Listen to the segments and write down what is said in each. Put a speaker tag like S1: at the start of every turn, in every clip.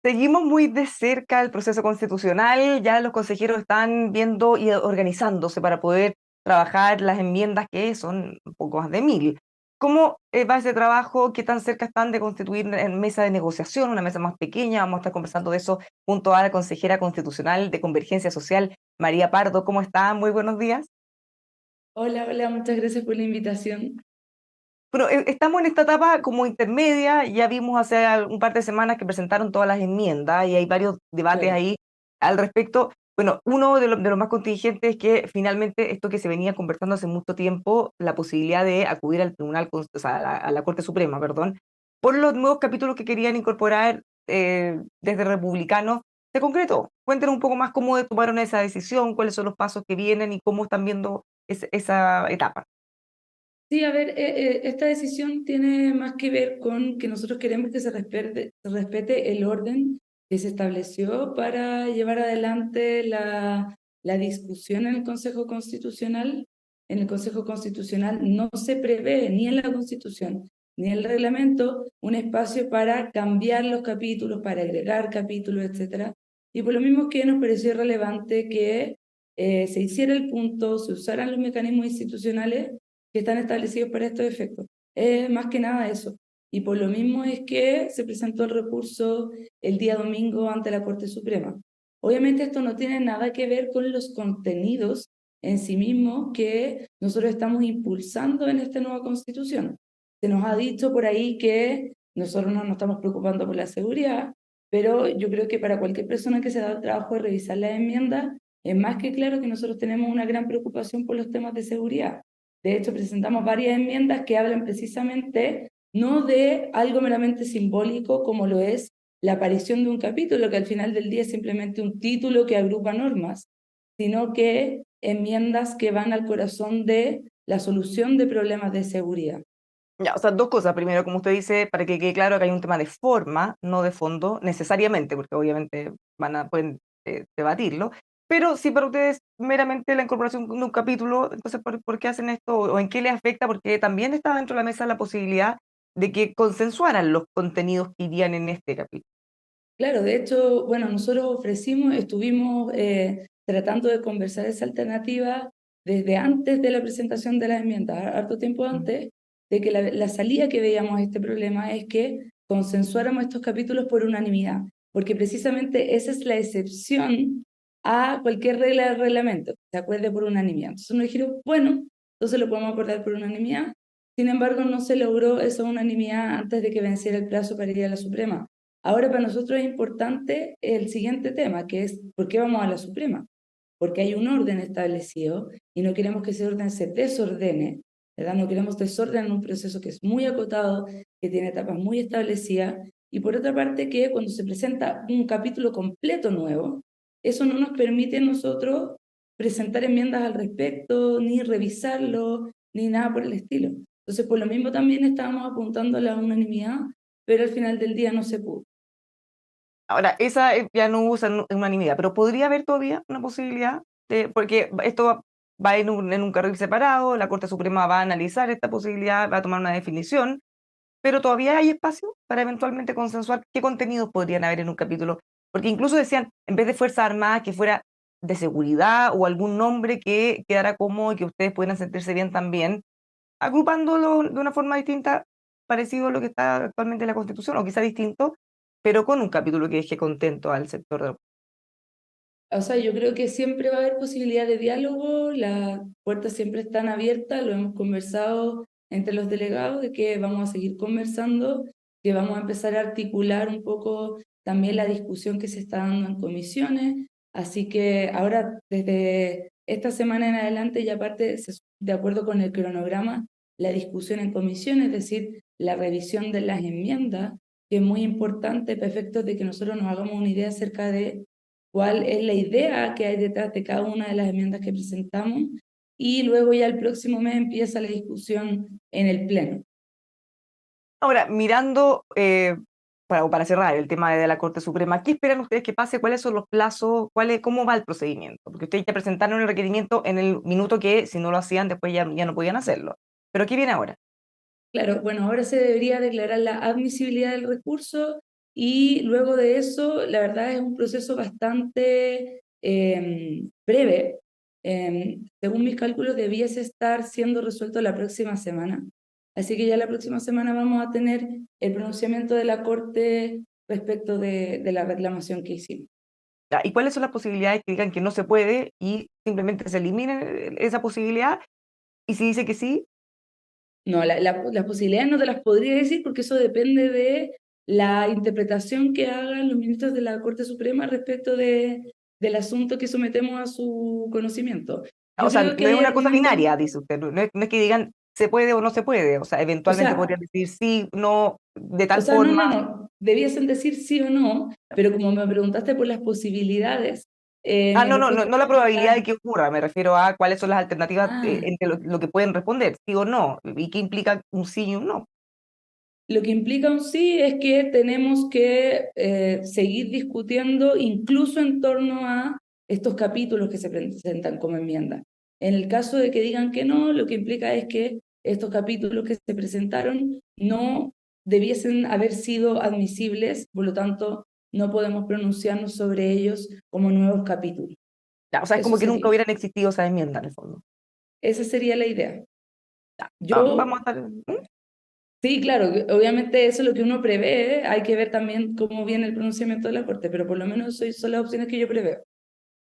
S1: Seguimos muy de cerca el proceso constitucional, ya los consejeros están viendo y organizándose para poder trabajar las enmiendas que son un poco más de 1000. ¿Cómo va ese trabajo? ¿Qué tan cerca están de constituir en mesa de negociación, una mesa más pequeña? Vamos a estar conversando de eso junto a la consejera constitucional de Convergencia Social, María Pardo. ¿Cómo está? Muy buenos días.
S2: Hola, hola, muchas gracias por la invitación.
S1: Bueno, estamos en esta etapa como intermedia, ya vimos hace un par de semanas que presentaron todas las enmiendas y hay varios debates
S2: Claro.
S1: ahí al respecto. Bueno, uno de los más contingentes es que finalmente esto que se venía conversando hace mucho tiempo, la posibilidad de acudir al Tribunal, o sea, a la Corte Suprema, perdón, por los nuevos capítulos que querían incorporar desde republicanos, se concretó. Cuéntenos un poco más cómo tomaron esa decisión, cuáles son los pasos que vienen y cómo están viendo esa etapa.
S2: Sí, a ver, esta decisión tiene más que ver con que nosotros queremos que se respete el orden que se estableció para llevar adelante la discusión en el Consejo Constitucional. En el Consejo Constitucional no se prevé ni en la Constitución ni en el reglamento un espacio para cambiar los capítulos, para agregar capítulos, etcétera. Y por lo mismo que nos pareció relevante que se hiciera el punto, se usaran los mecanismos institucionales que están establecidos para estos efectos. Es más que nada eso. Y por lo mismo es que se presentó el recurso el día domingo ante la Corte Suprema. Obviamente esto no tiene nada que ver con los contenidos en sí mismos que nosotros estamos impulsando en esta nueva constitución. Se nos ha dicho por ahí que nosotros no nos estamos preocupando por la seguridad, pero yo creo que para cualquier persona que se da el trabajo de revisar las enmiendas, es más que claro que nosotros tenemos una gran preocupación por los temas de seguridad. De hecho, presentamos varias enmiendas que hablan precisamente no de algo meramente simbólico como lo es la aparición de un capítulo, que al final del día es simplemente un título que agrupa normas, sino que enmiendas que van al corazón de la solución de problemas de seguridad.
S1: Ya, o sea, dos cosas. Primero, como usted dice, para que quede claro que hay un tema de forma, no de fondo, necesariamente, porque obviamente pueden debatirlo. Pero si para ustedes meramente la incorporación de un capítulo, entonces, ¿por qué hacen esto o en qué les afecta? Porque también está dentro de la mesa la posibilidad de que consensuaran los contenidos que irían en este capítulo.
S2: Claro, de hecho, bueno, nosotros estuvimos tratando de conversar esa alternativa desde antes de la presentación de las enmiendas, harto tiempo antes, de que la salida que veíamos a este problema es que consensuáramos estos capítulos por unanimidad, porque precisamente esa es la excepción a cualquier regla del reglamento, que se acuerde por unanimidad. Entonces nos dijeron, bueno, entonces lo podemos acordar por unanimidad. Sin embargo, no se logró esa unanimidad antes de que venciera el plazo para ir a la Suprema. Ahora para nosotros es importante el siguiente tema, que es ¿por qué vamos a la Suprema? Porque hay un orden establecido y no queremos que ese orden se desordene, ¿verdad? No queremos desorden en un proceso que es muy acotado, que tiene etapas muy establecidas, y por otra parte que cuando se presenta un capítulo completo nuevo, eso no nos permite a nosotros presentar enmiendas al respecto, ni revisarlo, ni nada por el estilo. Entonces, por lo mismo también estábamos apuntando a la unanimidad, pero al final del día no se pudo.
S1: Ahora, esa ya no usa unanimidad, pero podría haber todavía una posibilidad porque esto va en un carril separado, la Corte Suprema va a analizar esta posibilidad, va a tomar una definición, pero todavía hay espacio para eventualmente consensuar qué contenidos podrían haber en un capítulo, porque incluso decían, en vez de Fuerzas Armadas, que fuera de seguridad o algún nombre que quedara cómodo y que ustedes pudieran sentirse bien también, agrupándolo de una forma distinta, parecido a lo que está actualmente en la Constitución, o quizá distinto, pero con un capítulo que deje contento al sector de
S2: O sea, yo creo que siempre va a haber posibilidad de diálogo, las puertas siempre están abiertas, lo hemos conversado entre los delegados, de que vamos a seguir conversando, que vamos a empezar a articular un poco también la discusión que se está dando en comisiones. Así que ahora, desde esta semana en adelante, y aparte, de acuerdo con el cronograma, la discusión en comisión, es decir, la revisión de las enmiendas, que es muy importante para efectos de que nosotros nos hagamos una idea acerca de cuál es la idea que hay detrás de cada una de las enmiendas que presentamos y luego ya el próximo mes empieza la discusión en el Pleno.
S1: Ahora, mirando, para cerrar el tema de la Corte Suprema, ¿qué esperan ustedes que pase? ¿Cuáles son los plazos? ¿Cómo va el procedimiento? Porque ustedes ya presentaron el requerimiento en el minuto que, si no lo hacían, después ya no podían hacerlo. ¿Pero qué viene ahora?
S2: Claro, bueno, ahora se debería declarar la admisibilidad del recurso y luego de eso, la verdad es un proceso bastante breve. Según mis cálculos, debiese estar siendo resuelto la próxima semana. Así que ya la próxima semana vamos a tener el pronunciamiento de la Corte respecto de la reclamación que hicimos.
S1: Ya, ¿y cuáles son las posibilidades que digan que no se puede y simplemente se elimine esa posibilidad? Y si dice que sí,
S2: No, las posibilidades no te las podría decir porque eso depende de la interpretación que hagan los ministros de la Corte Suprema respecto del asunto que sometemos a su conocimiento.
S1: o
S2: Yo
S1: sea,
S2: creo que
S1: no es
S2: hay
S1: una cosa
S2: argumentos,
S1: binaria, dice usted, no es que digan se puede o no se puede, o sea,
S2: o
S1: eventualmente podrían
S2: sea,
S1: decir sí, no, de
S2: o
S1: tal
S2: sea, no,
S1: forma.
S2: no, no, debiesen decir sí o no, pero como me preguntaste por las posibilidades,
S1: Ah,
S2: en
S1: no,
S2: el
S1: no,
S2: fondo
S1: no, no la probabilidad de
S2: está,
S1: que ocurra, me refiero a cuáles son las alternativas
S2: ah,
S1: entre lo que pueden responder, sí o no, y qué implica un sí y un no.
S2: lo que implica un sí es que tenemos que seguir discutiendo incluso en torno a estos capítulos que se presentan como enmienda. En el caso de que digan que no, lo que implica es que estos capítulos que se presentaron no debiesen haber sido admisibles, por lo tanto no podemos pronunciarnos sobre ellos como nuevos capítulos.
S1: Ya, o sea, es
S2: Eso
S1: como que nunca
S2: sería.
S1: hubieran existido esas enmiendas en el fondo.
S2: Esa sería la idea.
S1: Vamos a
S2: Yo
S1: estar.
S2: Sí, claro, obviamente eso es lo que uno prevé, hay que ver también cómo viene el pronunciamiento de la Corte, pero por lo menos son las opciones que yo preveo.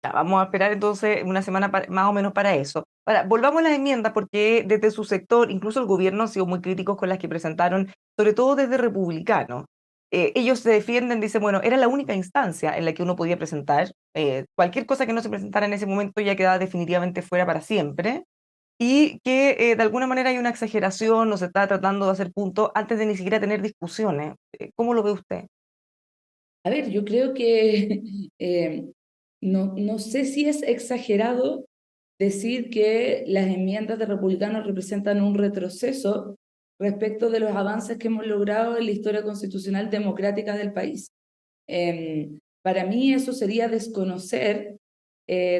S1: Ya, vamos a esperar entonces una semana más o menos para eso. Ahora, volvamos a las enmiendas porque desde su sector, incluso el gobierno han sido muy críticos con las que presentaron, sobre todo desde republicanos. Ellos se defienden, dicen, bueno, era la única instancia en la que uno podía presentar. Cualquier cosa que no se presentara en ese momento ya quedaba definitivamente fuera para siempre. Y que de alguna manera hay una exageración, no se está tratando de hacer punto antes de ni siquiera tener discusiones. ¿Cómo lo ve usted?
S2: A ver, yo creo que no sé si es exagerado decir que las enmiendas de republicanos representan un retroceso respecto de los avances que hemos logrado en la historia constitucional democrática del país. Para mí eso sería desconocer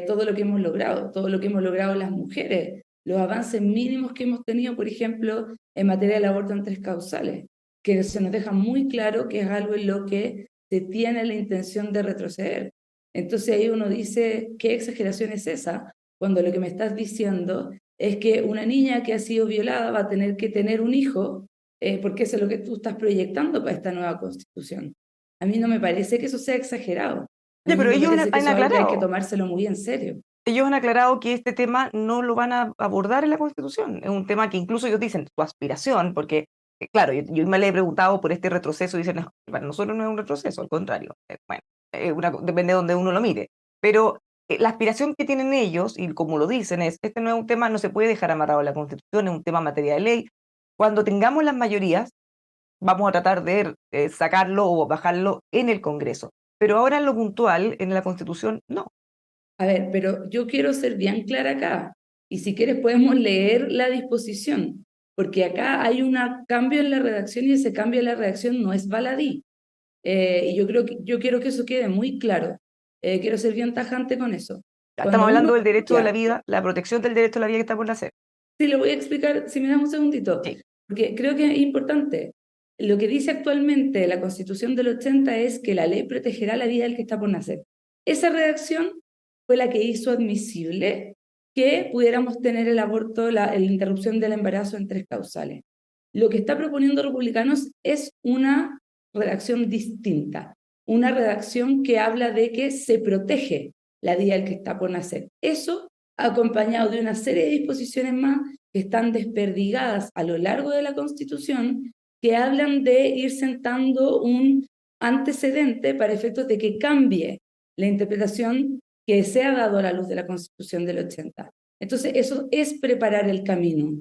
S2: todo lo que hemos logrado, todo lo que hemos logrado las mujeres, los avances mínimos que hemos tenido, por ejemplo, en materia del aborto en tres causales, que se nos deja muy claro que es algo en lo que se tiene la intención de retroceder. Entonces ahí uno dice, ¿qué exageración es esa? Cuando lo que me estás diciendo es que una niña que ha sido violada va a tener que tener un hijo, porque eso es lo que tú estás proyectando para esta nueva constitución. A mí no me parece que eso sea exagerado. A
S1: Ya,
S2: mí
S1: pero
S2: me
S1: ellos
S2: parece que
S1: han
S2: eso es algo que hay que
S1: aclarado.
S2: tomárselo muy en serio.
S1: Ellos han aclarado que este tema no lo van a abordar en la Constitución. Es un tema que incluso ellos dicen su aspiración, porque, claro, yo me le he preguntado por este retroceso y dicen, no, para nosotros no es un retroceso, al contrario. Bueno, depende de donde uno lo mire. Pero la aspiración que tienen ellos, y como lo dicen, es, este no es un tema, no se puede dejar amarrado a la Constitución, es un tema en materia de ley. Cuando tengamos las mayorías, vamos a tratar de sacarlo o bajarlo en el Congreso. Pero ahora en lo puntual, en la Constitución, no.
S2: A ver, pero yo quiero ser bien clara acá. Y si quieres podemos leer la disposición, porque acá hay un cambio en la redacción y ese cambio en la redacción no es baladí. Y yo quiero que eso quede muy claro. Quiero ser bien tajante con eso.
S1: Ya estamos
S2: Cuando uno,
S1: hablando del derecho de la
S2: ya,
S1: vida, la protección del derecho a la vida que está por nacer.
S2: sí, lo voy a explicar, si me das un segundito,
S1: Sí.
S2: porque creo que es importante. Lo que dice actualmente la Constitución del 80 es que la ley protegerá la vida del que está por nacer. Esa redacción fue la que hizo admisible que pudiéramos tener el aborto, la interrupción del embarazo en tres causales. Lo que está proponiendo Republicanos es una redacción distinta, una redacción que habla de que se protege la vida del que está por nacer. Eso acompañado de una serie de disposiciones más que están desperdigadas a lo largo de la Constitución, que hablan de ir sentando un antecedente para efectos de que cambie la interpretación que se ha dado a la luz de la Constitución del 80. Entonces, eso es preparar el camino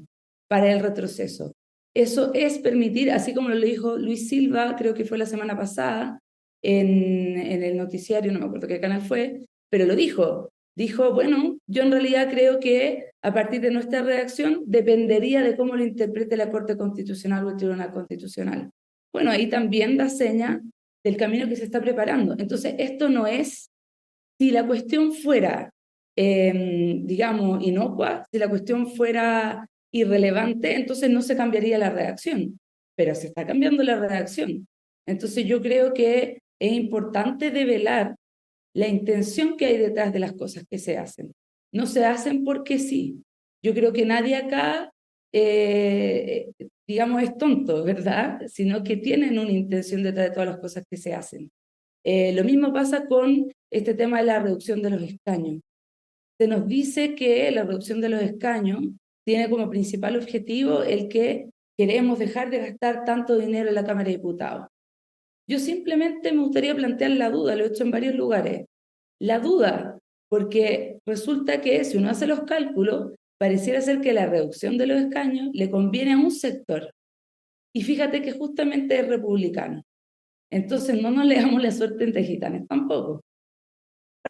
S2: para el retroceso. Eso es permitir, así como lo dijo Luis Silva, creo que fue la semana pasada, en el noticiario, no me acuerdo qué canal fue, pero lo dijo, bueno, yo en realidad creo que a partir de nuestra redacción dependería de cómo lo interprete la Corte Constitucional o el Tribunal Constitucional. Bueno, ahí también da seña del camino que se está preparando. Entonces, esto no es, si la cuestión fuera, digamos, inocua, si la cuestión fuera irrelevante, entonces no se cambiaría la redacción, pero se está cambiando la redacción. Entonces yo creo que es importante develar la intención que hay detrás de las cosas que se hacen. No se hacen porque sí. Yo creo que nadie acá, digamos, es tonto, ¿verdad? Sino que tienen una intención detrás de todas las cosas que se hacen. Lo mismo pasa con este tema de la reducción de los escaños. Se nos dice que la reducción de los escaños tiene como principal objetivo el que queremos dejar de gastar tanto dinero en la Cámara de Diputados. Yo simplemente me gustaría plantear la duda, lo he hecho en varios lugares. La duda, porque resulta que si uno hace los cálculos, pareciera ser que la reducción de los escaños le conviene a un sector. Y fíjate que justamente es republicano. Entonces no nos le damos la suerte entre gitanes tampoco.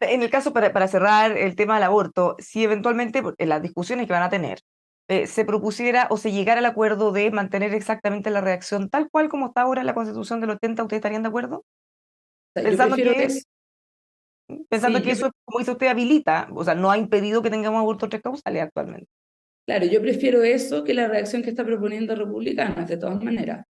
S1: En el caso, para cerrar el tema del aborto, si eventualmente en las discusiones que van a tener se propusiera o se llegara al acuerdo de mantener exactamente la redacción tal cual como está ahora en la Constitución del 80, ¿ustedes estarían de acuerdo?
S2: O sea, yo
S1: Pensando
S2: prefiero
S1: que,
S2: eso.
S1: pensando
S2: Sí,
S1: que eso, como dice usted, habilita, o sea, no ha impedido que tengamos abortos tres causales actualmente.
S2: claro, yo prefiero eso que la reacción que está proponiendo Republicanos, de todas maneras.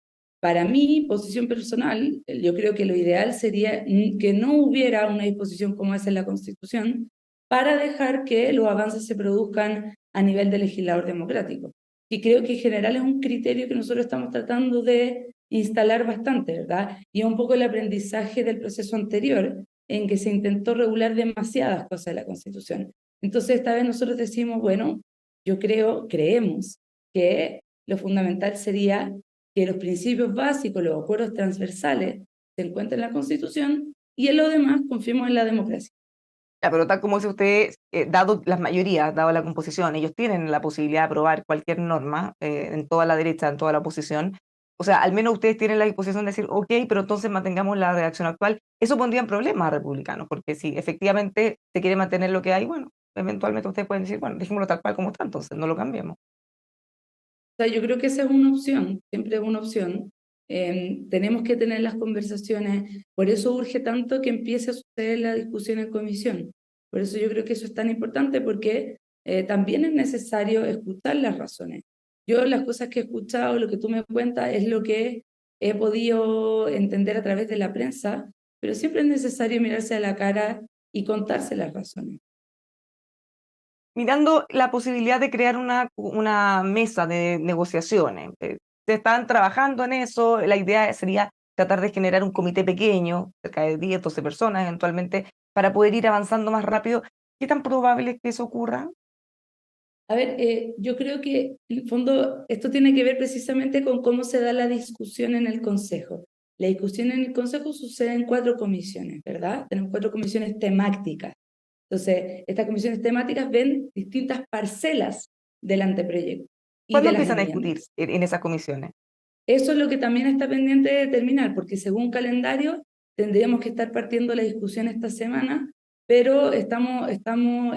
S2: Para mi posición personal, yo creo que lo ideal sería que no hubiera una disposición como esa en la Constitución para dejar que los avances se produzcan a nivel de legislador democrático. Y creo que en general es un criterio que nosotros estamos tratando de instalar bastante, ¿verdad? Y es un poco el aprendizaje del proceso anterior, en que se intentó regular demasiadas cosas de la Constitución. Entonces, esta vez nosotros decimos, bueno, creemos que lo fundamental sería que los principios básicos, los acuerdos transversales se encuentren en la Constitución y en lo demás confiemos en la democracia.
S1: Ya, pero tal como dice usted, dado las mayorías, dado la composición, ellos tienen la posibilidad de aprobar cualquier norma en toda la derecha, en toda la oposición. O sea, al menos ustedes tienen la disposición de decir, ok, pero entonces mantengamos la redacción actual. Eso pondría en problemas a republicanos, porque si efectivamente se quiere mantener lo que hay, bueno, eventualmente ustedes pueden decir, bueno, dejémoslo tal cual como está, entonces no lo cambiemos.
S2: O sea, yo creo que esa es una opción, siempre es una opción. Tenemos que tener las conversaciones, por eso urge tanto que empiece a suceder la discusión en comisión. Por eso yo creo que eso es tan importante porque también es necesario escuchar las razones. Yo las cosas que he escuchado, lo que tú me cuentas, es lo que he podido entender a través de la prensa, pero siempre es necesario mirarse a la cara y contarse las razones.
S1: Mirando la posibilidad de crear una mesa de negociaciones. Se están trabajando en eso, la idea sería tratar de generar un comité pequeño, cerca de 10, 12 personas eventualmente, para poder ir avanzando más rápido. ¿Qué tan probable es que eso ocurra?
S2: A ver, yo creo que en el fondo esto tiene que ver precisamente con cómo se da la discusión en el Consejo. La discusión en el Consejo sucede en cuatro comisiones, ¿verdad? Tenemos cuatro comisiones temáticas. Entonces, estas comisiones temáticas ven distintas parcelas del anteproyecto y
S1: ¿Cuándo
S2: de las
S1: empiezan a
S2: enmiendas.
S1: discutir en esas comisiones?
S2: Eso es lo que también está pendiente de determinar, porque según calendario tendríamos que estar partiendo la discusión esta semana, pero estamos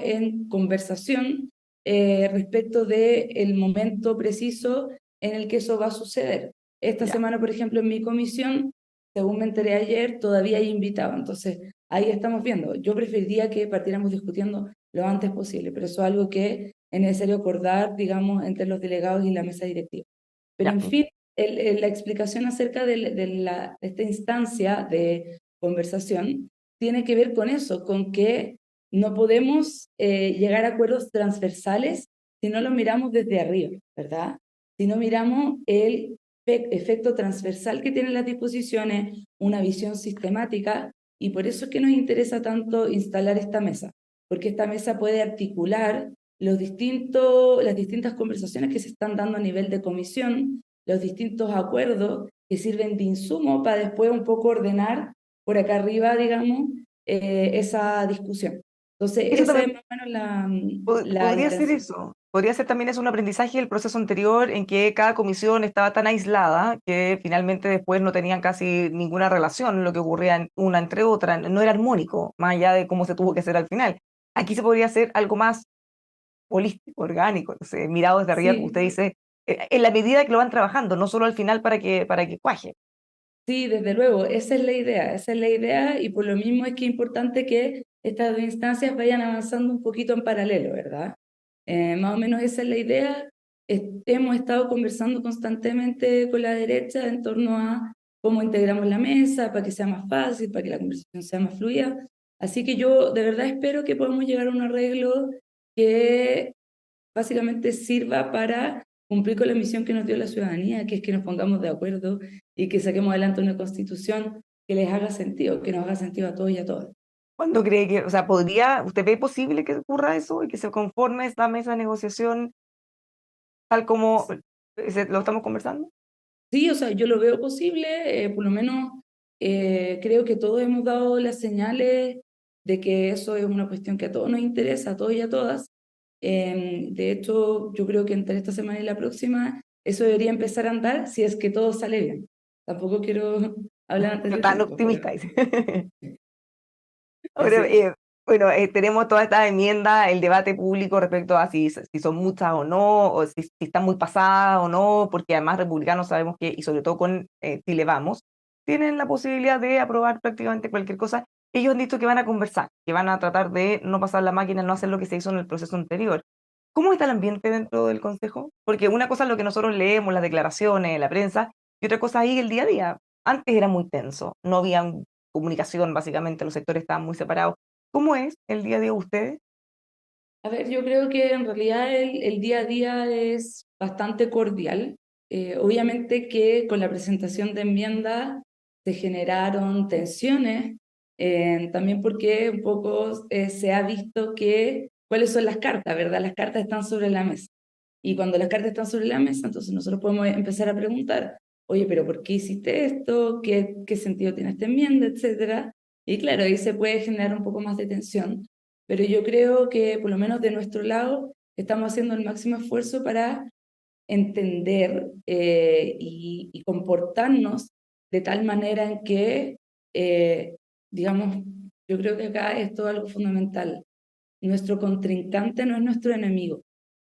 S2: en conversación respecto del momento preciso en el que eso va a suceder. Esta
S1: Ya.
S2: semana, por ejemplo, en mi comisión, según me enteré ayer, todavía hay invitado, entonces ahí estamos viendo. Yo preferiría que partiéramos discutiendo lo antes posible, pero eso es algo que es necesario acordar, digamos, entre los delegados y la mesa directiva. Pero
S1: Ya.
S2: en fin, la explicación acerca de esta instancia de conversación tiene que ver con eso, con que no podemos llegar a acuerdos transversales si no lo miramos desde arriba, ¿verdad? Si no miramos el efecto transversal que tienen las disposiciones, una visión sistemática, y por eso es que nos interesa tanto instalar esta mesa, porque esta mesa puede articular las distintas conversaciones que se están dando a nivel de comisión, los distintos acuerdos que sirven de insumo para después un poco ordenar por acá arriba, digamos, esa discusión. Entonces,
S1: Eso
S2: esa es
S1: también
S2: más o menos la
S1: podría ser
S2: intención.
S1: eso. Podría ser también eso un aprendizaje del proceso anterior en que cada comisión estaba tan aislada que finalmente después no tenían casi ninguna relación lo que ocurría una entre otra, no era armónico, más allá de cómo se tuvo que hacer al final. Aquí se podría hacer algo más holístico, orgánico, no sé, mirado desde arriba, como usted
S2: Sí,
S1: dice, en la medida que lo van trabajando, no solo al final para que cuaje.
S2: sí, desde luego, esa es la idea y por lo mismo es que es importante que estas dos instancias vayan avanzando un poquito en paralelo, ¿verdad? Más o menos esa es la idea. Hemos estado conversando constantemente con la derecha en torno a cómo integramos la mesa para que sea más fácil, para que la conversación sea más fluida. Así que yo de verdad espero que podamos llegar a un arreglo que básicamente sirva para cumplir con la misión que nos dio la ciudadanía, que es que nos pongamos de acuerdo y que saquemos adelante una constitución que les haga sentido, que nos haga sentido a todos y a todas.
S1: ¿Cuándo cree que, o sea, usted ve posible que ocurra eso y que se conforme esta mesa de negociación tal como lo estamos conversando?
S2: Sí, o sea, yo lo veo posible, por lo menos creo que todos hemos dado las señales de que eso es una cuestión que a todos nos interesa, a todos y a todas. De hecho, yo creo que entre esta semana y la próxima eso debería empezar a andar si es que todo sale bien. Tampoco quiero hablar antes
S1: No
S2: de
S1: tan
S2: tiempo, pero
S1: optimista, dice.
S2: así
S1: Ahora,
S2: es.
S1: bueno, tenemos toda esta enmienda, el debate público respecto a si son muchas o no, o si están muy pasadas o no, porque además republicanos sabemos que, y sobre todo con Chile Vamos, tienen la posibilidad de aprobar prácticamente cualquier cosa. Ellos han dicho que van a conversar, que van a tratar de no pasar la máquina, no hacer lo que se hizo en el proceso anterior. ¿Cómo está el ambiente dentro del Consejo? Porque una cosa es lo que nosotros leemos, las declaraciones, la prensa, y otra cosa ahí el día a día. Antes era muy tenso, no había comunicación, básicamente los sectores estaban muy separados. ¿Cómo es el día a día de ustedes?
S2: A ver, yo creo que en realidad el día a día es bastante cordial. Obviamente que con la presentación de enmiendas se generaron tensiones, también porque un poco se ha visto que cuáles son las cartas, ¿verdad? Las cartas están sobre la mesa. Y cuando las cartas están sobre la mesa, entonces nosotros podemos empezar a preguntar, oye, pero ¿por qué hiciste esto? ¿Qué sentido tiene esta enmienda? Etcétera. Y claro, ahí se puede generar un poco más de tensión, pero yo creo que por lo menos de nuestro lado estamos haciendo el máximo esfuerzo para entender y comportarnos de tal manera en que, digamos, yo creo que acá es todo algo fundamental. Nuestro contrincante no es nuestro enemigo,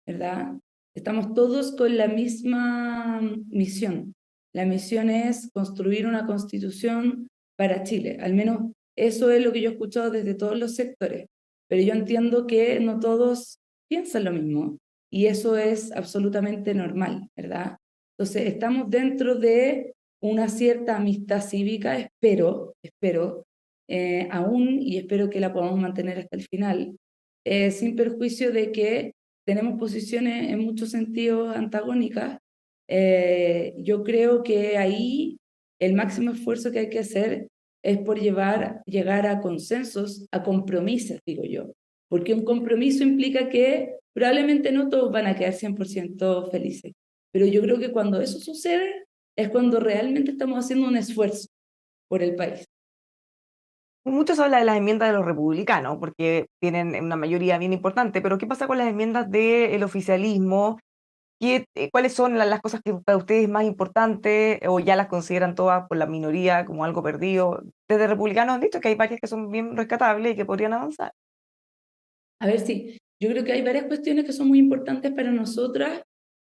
S2: ¿verdad? Estamos todos con la misma misión. La misión es construir una constitución para Chile. Al menos eso es lo que yo he escuchado desde todos los sectores. Pero yo entiendo que no todos piensan lo mismo y eso es absolutamente normal, ¿verdad? Entonces, estamos dentro de una cierta amistad cívica, espero, aún y espero que la podamos mantener hasta el final, sin perjuicio de que tenemos posiciones en muchos sentidos antagónicas. Yo creo que ahí el máximo esfuerzo que hay que hacer es por llegar a consensos, a compromisos, digo yo, porque un compromiso implica que probablemente no todos van a quedar 100% felices, pero yo creo que cuando eso sucede es cuando realmente estamos haciendo un esfuerzo por el país.
S1: Mucho se habla de las enmiendas de los republicanos, porque tienen una mayoría bien importante, pero ¿qué pasa con las enmiendas del oficialismo? ¿Cuáles son las cosas que para ustedes más importantes o ya las consideran todas por la minoría como algo perdido? Desde republicanos han dicho que hay varias que son bien rescatables y que podrían avanzar.
S2: A ver, sí, yo creo que hay varias cuestiones que son muy importantes para nosotras.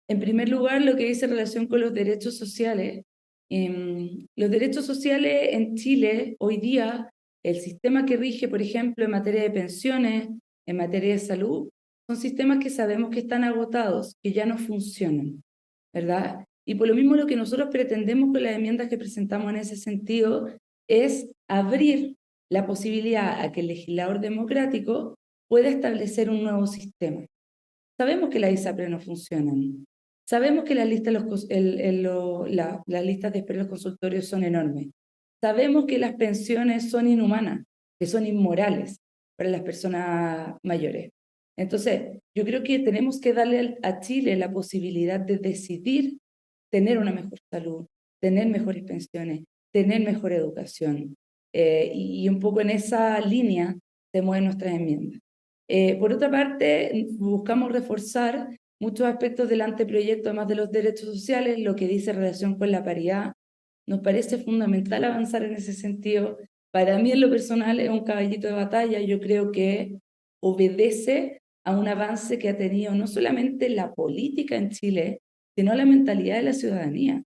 S2: En primer lugar, lo que dice en relación con los derechos sociales. Los derechos sociales en Chile, hoy día, el sistema que rige, por ejemplo, en materia de pensiones, en materia de salud, son sistemas que sabemos que están agotados, que ya no funcionan, ¿verdad? Y por lo mismo lo que nosotros pretendemos con las enmiendas que presentamos en ese sentido es abrir la posibilidad a que el legislador democrático pueda establecer un nuevo sistema. Sabemos que las ISAPRE no funcionan. Sabemos que las listas, las listas de espera de los consultorios son enormes. Sabemos que las pensiones son inhumanas, que son inmorales para las personas mayores. Entonces, yo creo que tenemos que darle a Chile la posibilidad de decidir tener una mejor salud, tener mejores pensiones, tener mejor educación. Y un poco en esa línea se mueven nuestras enmiendas. Por otra parte, buscamos reforzar muchos aspectos del anteproyecto, además de los derechos sociales, lo que dice en relación con la paridad. Nos parece fundamental avanzar en ese sentido. Para mí, en lo personal, es un caballito de batalla. Yo creo que obedece a un avance que ha tenido no solamente la política en Chile, sino la mentalidad de la ciudadanía.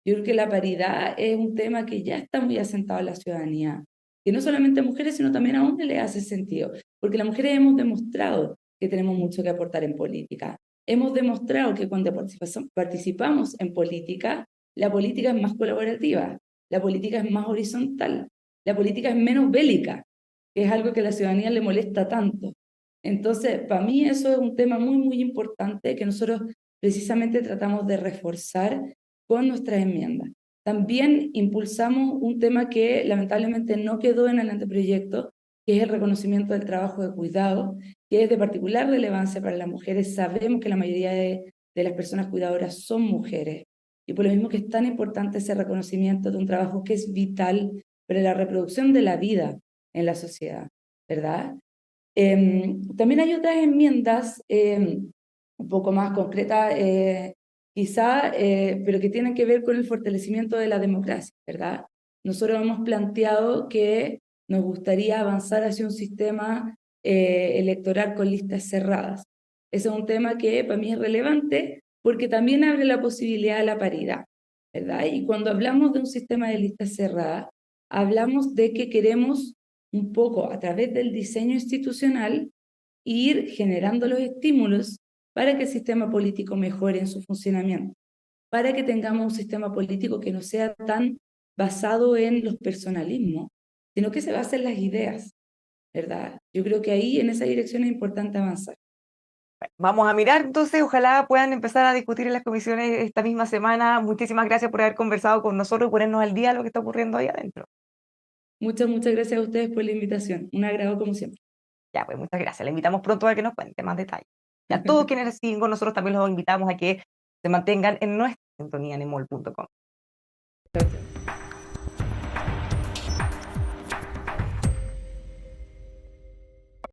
S2: Yo creo que la paridad es un tema que ya está muy asentado en la ciudadanía, que no solamente a mujeres, sino también a hombres les hace sentido, porque las mujeres hemos demostrado que tenemos mucho que aportar en política. Hemos demostrado que cuando participamos en política, la política es más colaborativa. la política es más horizontal, la política es menos bélica, que es algo que a la ciudadanía le molesta tanto. Entonces, para mí eso es un tema muy, muy importante que nosotros precisamente tratamos de reforzar con nuestras enmiendas. También impulsamos un tema que lamentablemente no quedó en el anteproyecto, que es el reconocimiento del trabajo de cuidado, que es de particular relevancia para las mujeres. Sabemos que la mayoría de las personas cuidadoras son mujeres, y por lo mismo que es tan importante ese reconocimiento de un trabajo que es vital para la reproducción de la vida en la sociedad, ¿verdad? También hay otras enmiendas un poco más concretas, quizá, pero que tienen que ver con el fortalecimiento de la democracia, ¿verdad? Nosotros hemos planteado que nos gustaría avanzar hacia un sistema electoral con listas cerradas. Ese es un tema que para mí es relevante porque también abre la posibilidad de la paridad, ¿verdad? Y cuando hablamos de un sistema de listas cerradas, hablamos de que queremos un poco a través del diseño institucional ir generando los estímulos para que el sistema político mejore en su funcionamiento, para que tengamos un sistema político que no sea tan basado en los personalismos, sino que se base en las ideas, ¿verdad? Yo creo que ahí en esa dirección es importante avanzar.
S1: Vamos a mirar, entonces, ojalá puedan empezar a discutir en las comisiones esta misma semana. Muchísimas gracias por haber conversado con nosotros y ponernos al día de lo que está ocurriendo ahí adentro.
S2: Muchas, muchas gracias a ustedes por la invitación. Un agrado como siempre.
S1: Ya, pues muchas gracias. Le invitamos pronto a que nos cuente más detalles. Y a todos quienes siguen con nosotros también los invitamos a que se mantengan en nuestra sintonía en emol.com.
S2: Chao, chao.